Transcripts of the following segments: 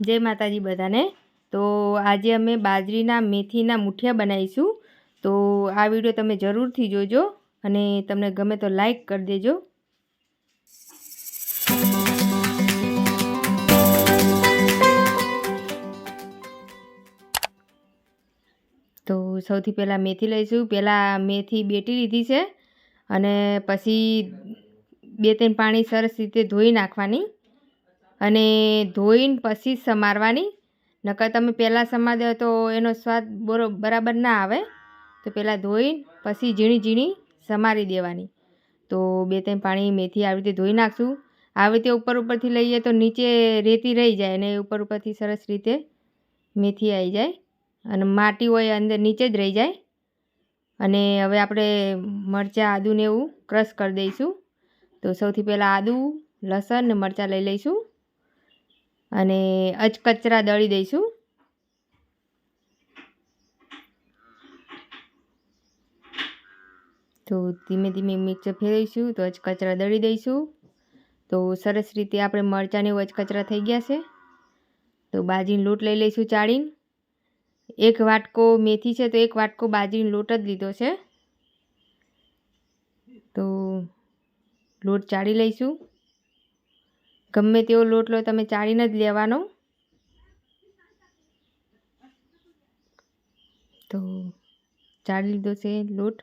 જય માતાજી બધાને। તો આજે અમે બાજરીના મેથીના મુઠિયા બનાવીશું। તો આ વિડીયો તમે જરૂરથી જોજો અને તમને ગમે તો લાઈક કરી દેજો। તો સૌથી પહેલાં મેથી લઈશું। પહેલાં મેથી બેટી લીધી છે અને પછી 2-3 પાણી સરસ રીતે ધોઈ નાખવાની અને ધોઈને પછી સમારવાની। નકર તમે પહેલાં સમાર દો તો એનો સ્વાદ બરાબર ના આવે। તો પહેલાં ધોઈ પછી ઝીણી ઝીણી સમારી દેવાની। તો 2-3 પાણી મેથી આવી રીતે ધોઈ નાખશું। આવી રીતે ઉપરથી લઈએ તો નીચે રેતી રહી જાય અને ઉપરથી સરસ રીતે મેથી આવી જાય અને માટી હોય અંદર નીચે જ રહી જાય। અને હવે આપણે મરચાં આદું ને એવું ક્રશ કરી દઈશું। તો સૌથી પહેલાં આદું લસણ ને મરચાં લઈ લઈશું અને અચકચરા દળી દઈશું। તો ધીમે ધીમે મિક્સર ફેરવીશું તો અચકચરા દળી દઈશું। તો સરસ રીતે આપણે મરચાં ને અચકચરા થઈ ગયા છે। તો બાજરીનો લોટ લઈ લઈશું ચાળીને। 1 વાટકો મેથી છે તો 1 વાટકો બાજરીનો લોટ જ લીધો છે। તો લોટ ચાળી લઈશું। ગમે તેવો લોટ લો તમે ચાળીને જ લેવાનો। તો ચાળી લીધો છે લોટ।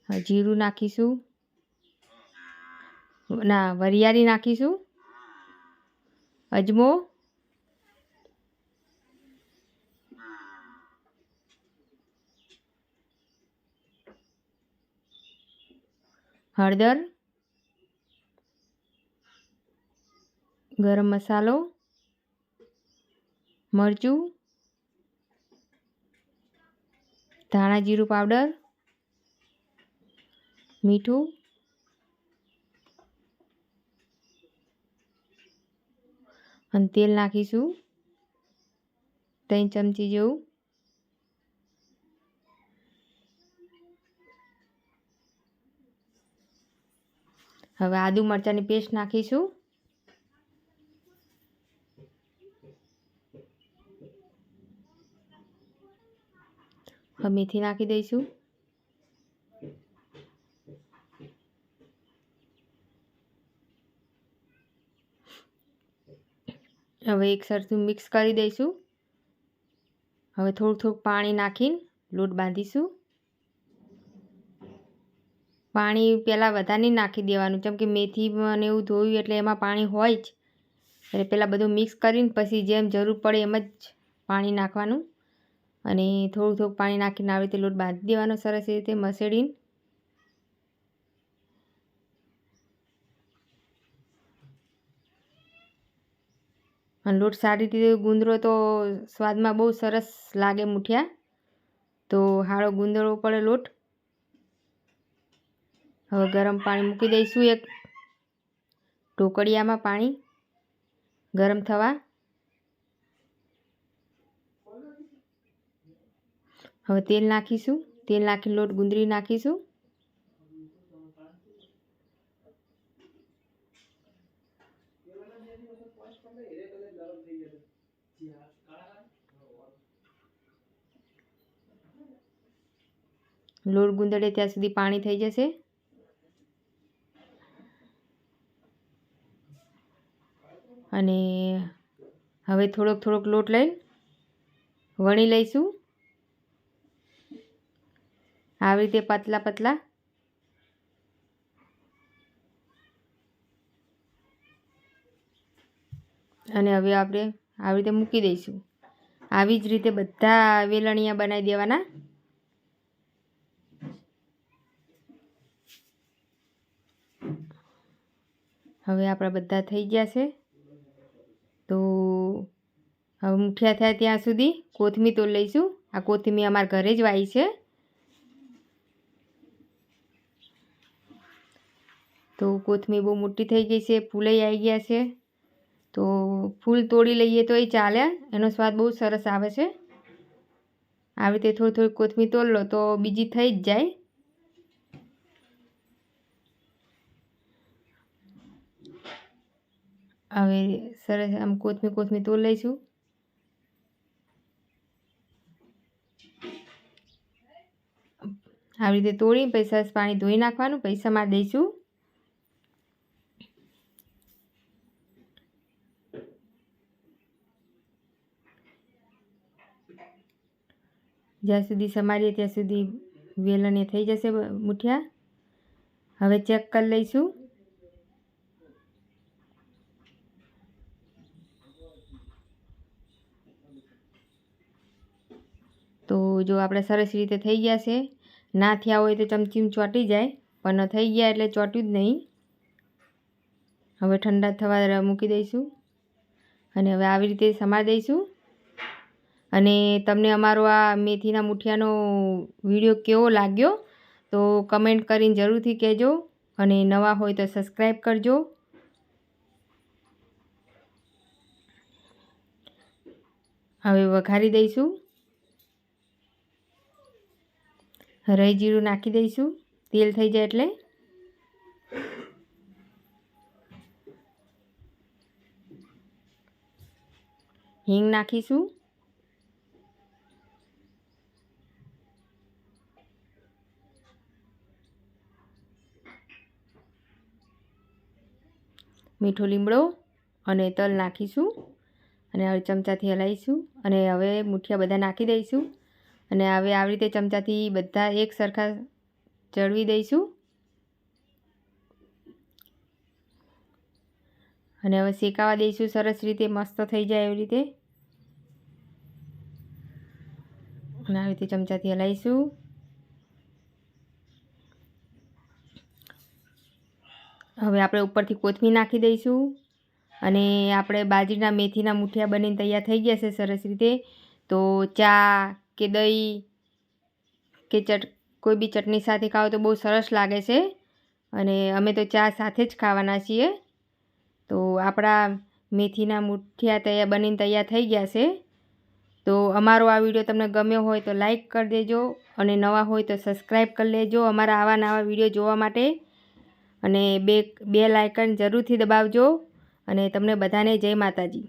જીરું નાખીશું, ના વરિયાળી નાખીશું, અજમો, હળદર, ગરમ મસાલો, મરચું, ધાણા જીરું પાવડર, મીઠું અને તેલ નાખીશું 3 ચમચી જેવું। હવે આદુ મરચાંની પેસ્ટ નાખીશું। હવે મેથી નાખી દઈશું। હવે એક સરખું મિક્સ કરી દઈશું। હવે થોડું પાણી નાખીને લોટ બાંધીશું। પાણી પહેલાં વધારે નહીં નાખી દેવાનું કેમ કે મેથી અને એવું ધોયું એટલે એમાં પાણી હોય જ। એટલે પહેલાં બધું મિક્સ કરીને પછી જેમ જરૂર પડે એમ જ પાણી નાખવાનું અને થોડું પાણી નાખીને આવી રીતે લોટ બાંધી દેવાનો સરસ રીતે મસળીને। અને લોટ સારી રીતે ગુંદરો તો સ્વાદમાં બહુ સરસ લાગે મુઠિયા। તો હાળો ગુંદરવો પડે લોટ। હવે ગરમ પાણી મૂકી દઈશું એક ઢોકળિયામાં પાણી ગરમ થવા। હવે તેલ નાખીશું। તેલ નાખીને લોટ ગુંદરી નાખીશું। લોટ ગુંદળે ત્યાં સુધી પાણી થઈ જશે। અને હવે થોડોક લોટ લઈને વણી લઈશું આવી રીતે પતલા પતલા। અને હવે આપણે આવી રીતે મૂકી દઈશું। આવી જ રીતે બધા વેલણિયા બનાવી દેવાના। હવે આપણા બધા થઈ ગયા છે। તો હવે મુઠિયા થયા ત્યાં સુધી કોથમીર તોડી લઈશું। આ કોથમીર અમારા ઘરે જ વાવી છે। તો કોથમીર બહુ મોટી થઈ ગઈ છે, ફૂલે આવી ગયા છે। તો ફૂલ તોડી લઈએ તો એ ચાલે, એનો સ્વાદ બહુ સરસ આવે છે। આવી રીતે થોડી કોથમીર તોડી લો તો બીજી થઈ જ જાય। હવે સરસ આમ કોથમીર તોડી લઈશું. આવી રીતે તોડી પછી સરસ પાણી ધોઈ નાખવાનું, પછી સમારી દઈશું. જ્યાં સુધી સમારીએ ત્યાં સુધી વેલણ થઈ જશે મુઠિયા. હવે ચેક કરી લઈશું. તો જો આપણે સરસ રીતે થઈ ગયા છે. ના થયા હોય તો ચમચીમાં ચોંટી જાય, પણ થઈ ગયા એટલે ચોંટ્યું જ નહીં. હવે ઠંડા થવા મૂકી દઈશું અને હવે આવી રીતે સમારી દઈશું. અને તમને અમારો આ મેથીના મુઠિયાનો વિડીયો કેવો લાગ્યો તો કમેન્ટ કરીને જરૂરથી કહેજો, અને નવા હોય તો સબસ્ક્રાઈબ કરજો. હવે વઘારી દઈશું. રાઈ જીરું નાખી દઈશું તેલ થઈ જાય એટલે. હિંગ નાખીશું. મીઠો લીમડો અને તલ નાખીશું અને હવે ચમચાથી હલાવીશું. અને હવે મુઠિયા બધા નાખી દઈશું અને હવે આવી રીતે ચમચાથી બધા એક સરખા ચડવી દઈશું. અને હવે શેકાવા દઈશું સરસ રીતે, મસ્ત થઈ જાય એવી રીતે. અને આવી રીતે ચમચાથી હલાવીશું. હવે આપણે ઉપરથી કોથમીર નાખી દઈશું. અને આપણે બાજરીના મેથીના મુઠિયા બનીને તૈયાર થઈ ગયા છે સરસ રીતે. તો ચા કે દહીં કે કોઈ બી ચટણી સાથે ખાઓ તો બહુ સરસ લાગે છે. અને અમે તો ચા સાથે જ ખાવાના છીએ. તો આપણા મેથીના મુઠિયા બનીને તૈયાર થઈ ગયા છે. તો અમારો આ વિડીયો તમને ગમ્યો હોય તો લાઈક કરી દેજો, અને નવા હોય તો સબસ્ક્રાઈબ કરી લેજો અમારા આવા નવા વિડીયો જોવા માટે. અને બેલ આઇકન જરૂરથી દબાવજો. અને તમને બધાને જય માતાજી.